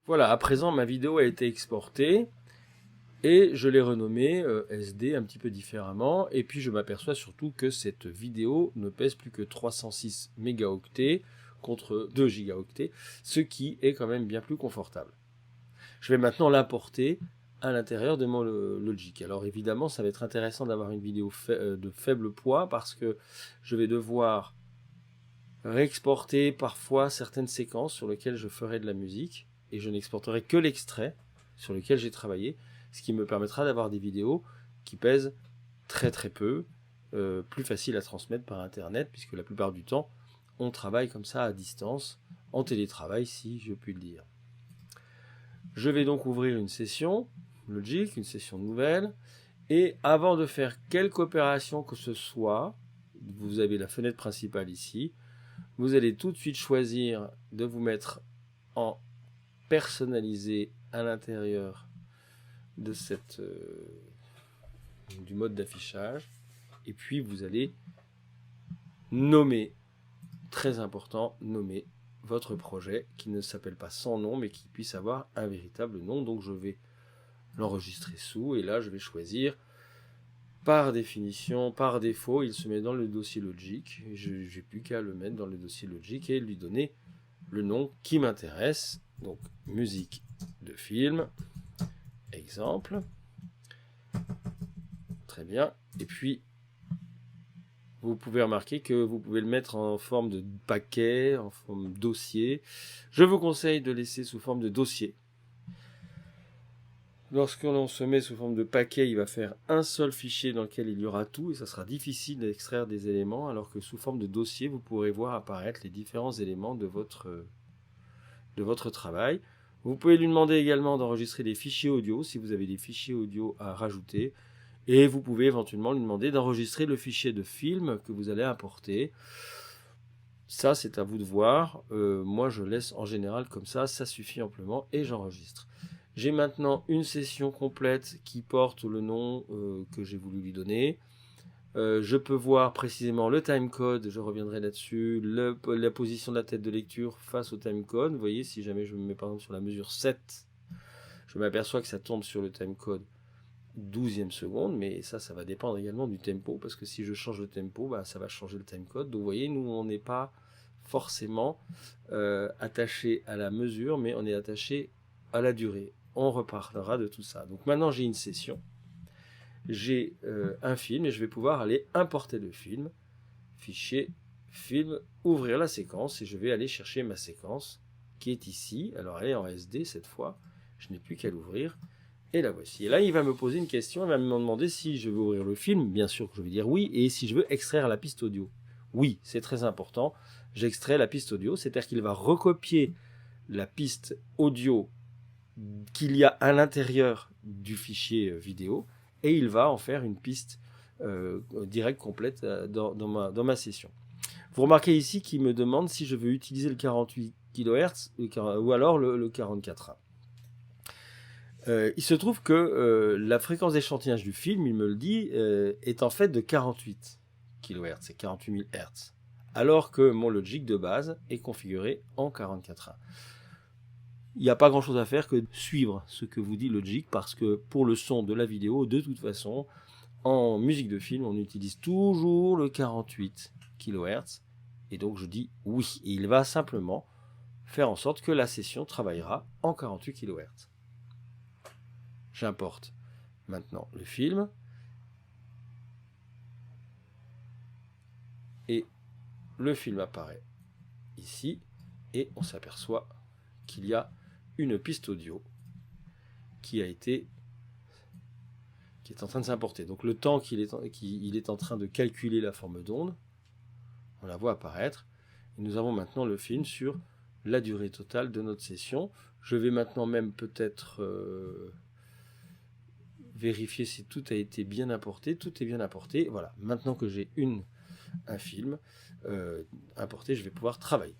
Voilà, à présent ma vidéo a été exportée et je l'ai renommée SD un petit peu différemment. Et puis je m'aperçois surtout que cette vidéo ne pèse plus que 306 mégaoctets contre 2 gigaoctets, ce qui est quand même bien plus confortable. Je vais maintenant l'importer à l'intérieur de mon Logic. Alors évidemment, ça va être intéressant d'avoir une vidéo de faible poids parce que je vais devoir réexporter parfois certaines séquences sur lesquelles je ferai de la musique et je n'exporterai que l'extrait sur lequel j'ai travaillé, ce qui me permettra d'avoir des vidéos qui pèsent très très peu, plus facile à transmettre par internet puisque la plupart du temps on travaille comme ça à distance, en télétravail si je puis le dire. Je vais donc ouvrir une session Logic, une session nouvelle, et avant de faire quelque opération que ce soit, vous avez la fenêtre principale ici, vous allez tout de suite choisir de vous mettre en personnalisé à l'intérieur de du mode d'affichage, et puis vous allez nommer, très important, nommer votre projet qui ne s'appelle pas sans nom mais qui puisse avoir un véritable nom. Donc je vais l'enregistrer sous, et là je vais choisir par définition, par défaut, il se met dans le dossier Logic. Je n'ai plus qu'à le mettre dans le dossier Logic et lui donner le nom qui m'intéresse. Donc musique de film, exemple. Très bien. Et puis vous pouvez remarquer que vous pouvez le mettre en forme de paquet, en forme de dossier. Je vous conseille de laisser sous forme de dossier. Lorsque l'on se met sous forme de paquet, il va faire un seul fichier dans lequel il y aura tout et ça sera difficile d'extraire des éléments, alors que sous forme de dossier, vous pourrez voir apparaître les différents éléments de votre travail. Vous pouvez lui demander également d'enregistrer des fichiers audio si vous avez des fichiers audio à rajouter, et vous pouvez éventuellement lui demander d'enregistrer le fichier de film que vous allez importer. Ça, c'est à vous de voir. Moi, je laisse en général comme ça suffit amplement et j'enregistre. J'ai maintenant une session complète qui porte le nom que j'ai voulu lui donner. Je peux voir précisément le timecode, je reviendrai là-dessus, la position de la tête de lecture face au timecode. Vous voyez, si jamais je me mets par exemple sur la mesure 7, je m'aperçois que ça tombe sur le timecode 12e seconde, mais ça va dépendre également du tempo, parce que si je change le tempo, ça va changer le timecode. Donc vous voyez, nous on n'est pas forcément attaché à la mesure, mais on est attaché à la durée. On reparlera de tout ça. Donc maintenant j'ai une session, j'ai un film et je vais pouvoir aller importer le film, fichier, film, ouvrir la séquence et je vais aller chercher ma séquence qui est ici. Alors elle est en SD cette fois, je n'ai plus qu'à l'ouvrir et la voici. Et là il va me poser une question, il va me demander si je veux ouvrir le film, bien sûr que je vais dire oui, et si je veux extraire la piste audio. Oui, c'est très important, j'extrais la piste audio, c'est-à-dire qu'il va recopier la piste audio qu'il y a à l'intérieur du fichier vidéo et il va en faire une piste directe complète dans ma session. Vous remarquez ici qu'il me demande si je veux utiliser le 48 kHz ou alors le 44. Il se trouve que la fréquence d'échantillage du film, il me le dit, est en fait de 48 kHz, c'est 48 000 Hz, alors que mon Logic de base est configuré en 44.1. Il n'y a pas grand chose à faire que de suivre ce que vous dit Logic, parce que pour le son de la vidéo, de toute façon, en musique de film, on utilise toujours le 48 kHz, et donc je dis oui, et il va simplement faire en sorte que la session travaillera en 48 kHz. J'importe maintenant le film, et le film apparaît ici, et on s'aperçoit qu'il y a une piste audio qui est en train de s'importer. Donc le temps qu'il est en train de calculer la forme d'onde, on la voit apparaître. Et nous avons maintenant le film sur la durée totale de notre session. Je vais maintenant même peut-être vérifier si tout a été bien importé. Tout est bien importé. Voilà, maintenant que j'ai un film importé, je vais pouvoir travailler.